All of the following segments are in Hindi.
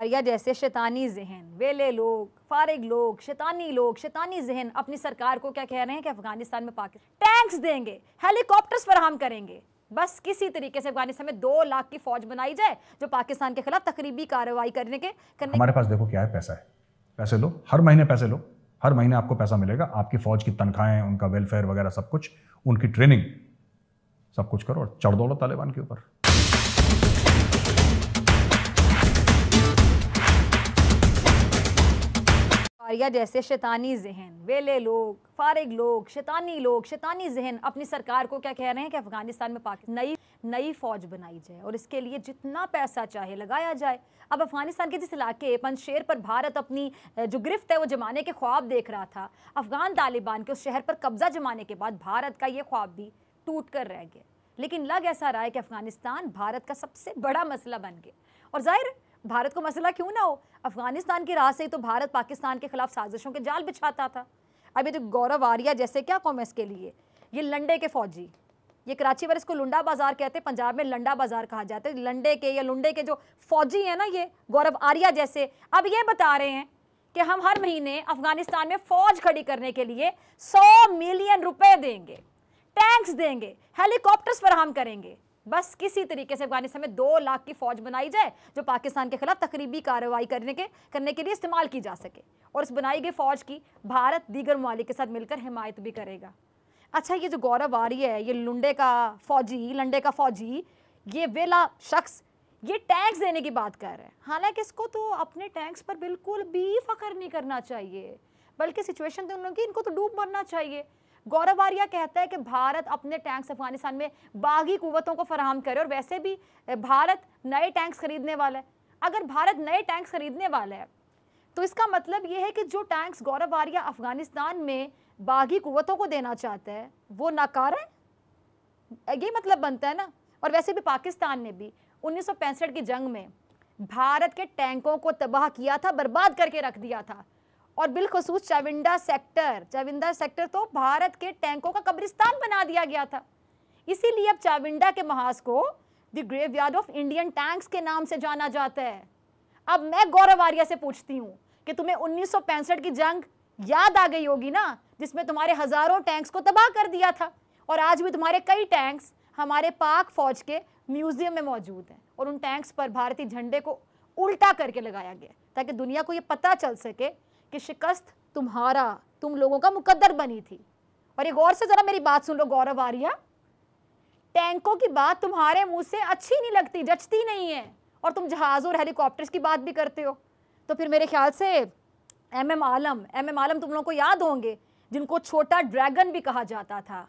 या जैसे शैतानी जहन, वेले लोग, फारिग लोग, शैतानी जहन अपनी सरकार को क्या कह रहे हैं कि अफगानिस्तान में पाकिस्तान टैंक्स देंगे, हेलीकॉप्टर्स फराहम करेंगे, बस किसी तरीके से अफगानिस्तान में 2 लाख की फौज बनाई जाए जो पाकिस्तान के खिलाफ तकरीबी कार्रवाई करने हमारे पास देखो क्या है, पैसा है, पैसे लो, हर महीने पैसे लो, हर महीने आपको पैसा मिलेगा, आपकी फौज की तनख्वाहें, उनका वेलफेयर वगैरह सब कुछ, उनकी ट्रेनिंग, सब कुछ करो और चढ़ दो तालिबान के ऊपर। या जैसे शैतानी जहन, वेले लोग, फारिग लोग, शैतानी जहन अपनी सरकार को क्या कह रहे हैं कि अफगानिस्तान में पाकिस्तान नई फौज बनाई जाए और इसके लिए जितना पैसा चाहे लगाया जाए। अब अफगानिस्तान के जिस इलाके पंजशेर पर भारत अपनी जो गिरफ्त है वो जमाने के ख्वाब देख रहा था, अफगान तालिबान के उस शहर पर कब्जा जमाने के बाद भारत का ये ख्वाब भी टूट कर रह गया। लेकिन लग ऐसा रहा है कि अफगानिस्तान भारत का सबसे बड़ा मसला बन गया। और जाहिर भारत को मसला क्यों ना हो, अफगानिस्तान की राह से ही तो भारत पाकिस्तान के खिलाफ साजिशों के जाल बिछाता था। अब ये जो गौरव आर्या जैसे क्या कौम है इसके लिए, ये लंडे के फौजी, ये कराची पर इसको लुंडा बाजार कहते हैं, पंजाब में लंडा बाजार कहा जाता है, लंडे के या लुंडे के जो फौजी हैं ना, ये गौरव आर्या जैसे, अब ये बता रहे हैं कि हम हर महीने अफगानिस्तान में फौज खड़ी करने के लिए 100 मिलियन रुपए देंगे, टैंक्स देंगे, हेलीकॉप्टर्स फराहम करेंगे, बस किसी तरीके से अफगानिस्तान में 2 लाख की फौज बनाई जाए जो पाकिस्तान के खिलाफ तकरीबी कार्रवाई करने के लिए इस्तेमाल की जा सके। और इस बनाई गई फौज की भारत दीगर ममालिक के साथ मिलकर हिमायत भी करेगा। अच्छा, ये जो गौरव आर्य है, ये लंडे का फौजी, ये वेला शख्स, ये टैंक्स देने की बात कर रहा है। हालांकि इसको तो अपने टैंक्स पर बिल्कुल भी फख्र नहीं करना चाहिए, बल्कि सिचुएशन तो उनकी, इनको तो डूब मरना चाहिए। गौरव आर्या कहता है कि भारत अपने टैंक्स अफगानिस्तान में बागी कुव्वतों को फराहम करे और वैसे भी भारत नए टैंक्स खरीदने वाला है। अगर भारत नए टैंक्स खरीदने वाला है तो इसका मतलब ये है कि जो टैंक्स गौरव आर्या अफगानिस्तान में बागी कुव्वतों को देना चाहता है वो नाकार है, ये मतलब बनता है ना। और वैसे भी पाकिस्तान ने भी 1965 की जंग में भारत के टैंकों को तबाह किया था, बर्बाद करके रख दिया था। और बिलखसूस चाविंडा सेक्टर तो भारत के टैंकों का कब्रिस्तान बना दिया गया था। इसीलिए अब चाविंडा के महाज को the graveyard of Indian tanks के नाम से जाना जाता है। अब मैं गौरव आर्या से पूछती हूँ कि तुम्हें 1965 की जंग याद आ गई होगी ना, जिसमें तुम्हारे हजारों टैंक्स को तबाह कर दिया था, और आज भी तुम्हारे कई टैंक्स हमारे पाक फौज के म्यूजियम में मौजूद हैं और उन टैंक्स पर भारतीय झंडे को उल्टा करके लगाया गया ताकि दुनिया को ये पता चल सके कि शिकस्त तुम लोगों का मुकद्दर बनी थी। और ये गौर से जरा मेरी बात सुन लो गौरव आर्या, टैंकों की बात तुम्हारे मुंह से अच्छी नहीं लगती, जचती नहीं है, और तुम जहाज़ों और हेलीकॉप्टर्स की बात भी करते हो। तो फिर मेरे ख्याल से एम आलम तुम लोगों को याद होंगे, जिनको छोटा ड्रैगन भी कहा जाता था,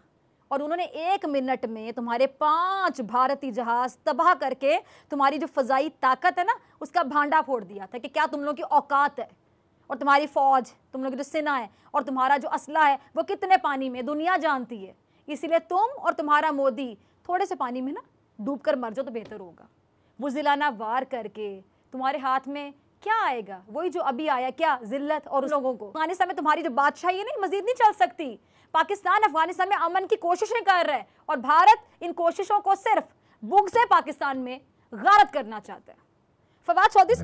और उन्होंने 1 मिनट में तुम्हारे 5 भारतीय जहाज तबाह करके तुम्हारी जो फजाई ताकत है ना उसका भांडा फोड़ दिया था कि क्या तुम लोगों की औकात है, और तुम्हारी फौज, तुम लोग की जो सेना है और तुम्हारा जो असला है वो कितने पानी में दुनिया जानती है। इसीलिए तुम और तुम्हारा मोदी थोड़े से पानी में ना डूब कर मर जाओ तो बेहतर होगा। बुज़िलाना वार करके तुम्हारे हाथ में क्या आएगा, वही जो अभी आया, क्या जिल्लत। और उन लोगों को अफगानिस्तान में तुम्हारी जो बादशाही है नहीं मजीद नहीं चल सकती। पाकिस्तान अफगानिस्तान में अमन की कोशिशें कर रहा है और भारत इन कोशिशों को सिर्फ बुग़्ज़ से पाकिस्तान में गारत करना चाहता है। फवाद चौधरी,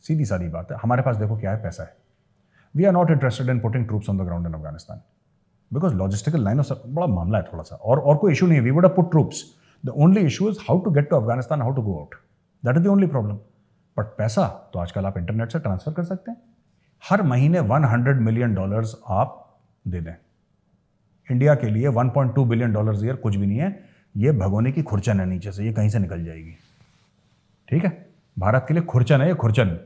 सीधी सादी बात है, हमारे पास देखो क्या है, पैसा है। We are not interested in putting troops on the ground in Afghanistan because logistical line of बड़ा मामला है थोड़ा सा, और कोई इशू नहीं है। We would have put troops, the only issue is how to get to Afghanistan, how to go out, that is the only problem. But पैसा तो आजकल आप इंटरनेट से ट्रांसफर कर सकते हैं। हर महीने $100 मिलियन आप दे दें। इंडिया के लिए $1.2 बिलियन ईयर कुछ भी नहीं है, ये भगोने की खुरचन है नीचे से, ये कहीं से निकल जाएगी। ठीक है, भारत के लिए खुरचन है ये, खुरचन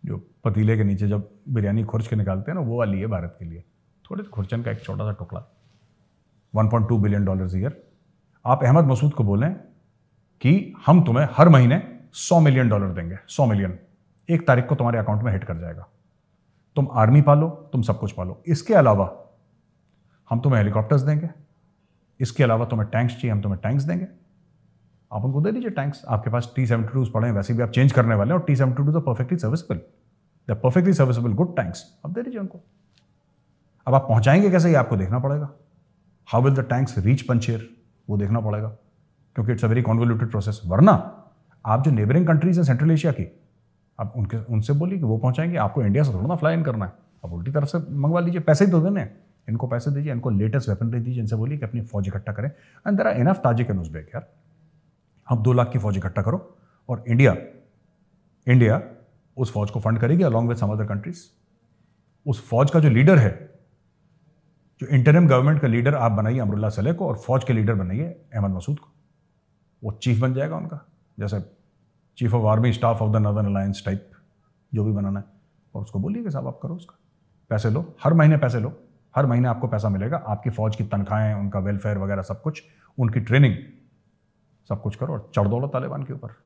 जो पतीले के नीचे जब बिरयानी खुर्च के निकालते हैं ना, वो वाली है भारत के लिए। थोड़े खुरचन का एक छोटा सा टुकड़ा, $1.2 बिलियन ईयर। आप अहमद मसूद को बोलें कि हम तुम्हें हर महीने $100 मिलियन देंगे, 100 मिलियन 1 तारीख को तुम्हारे अकाउंट में हिट कर जाएगा। तुम आर्मी पालो, तुम सब कुछ पालो। इसके अलावा हम तुम्हें हेलीकॉप्टर्स देंगे, इसके अलावा तुम्हें टैंक्स चाहिए, हम तुम्हें टैंक्स देंगे, आप उनको दे दीजिए टैंक्स। आपके पास T-72 पड़े हैं, वैसे भी आप चेंज करने वाले हैं, और T-72 perfectly serviceable, the perfectly serviceable good tanks, आप दे दीजिए उनको। अब आप पहुंचाएंगे कैसे ये आपको देखना पड़ेगा। How will the tanks reach Panjshir, वो देखना पड़ेगा, क्योंकि it's a very convoluted process. वरना आप जो नेबरिंग कंट्रीज हैं सेंट्रल एशिया की, आप उनसे बोलिए कि वो पहुंचाएंगे, आपको इंडिया से थोड़ा ना फ्लाई इन करना है, आप उल्टी तरफ से मंगवा लीजिए, पैसे ही तो देने हैं, इनको पैसे दीजिए, इनको लेटेस्ट वेपनरी दीजिए, इनसे बोलिए कि अपनी फौज इकट्ठा करें। And there are enough Tajik and Uzbek यार, आप 2 लाख की फौज इकट्ठा करो और इंडिया उस फौज को फंड करेगी along with some other countries. उस फौज का जो लीडर है, जो इंटरिम गवर्नमेंट का लीडर आप बनाइए अमरुल्लाह सलेह को, और फौज के लीडर बनाइए अहमद मसूद को, वो चीफ बन जाएगा उनका, जैसे chief of army staff of the northern alliance type जो भी बनाना है। और उसको बोलिए कि साहब आप करो, उसका पैसे लो, हर महीने पैसे लो, हर महीने आपको पैसा मिलेगा, आपकी फौज की तनख्वाहें, उनका वेलफेयर वगैरह सब कुछ, उनकी ट्रेनिंग, सब कुछ करो और चढ़ दौड़ो तालिबान के ऊपर।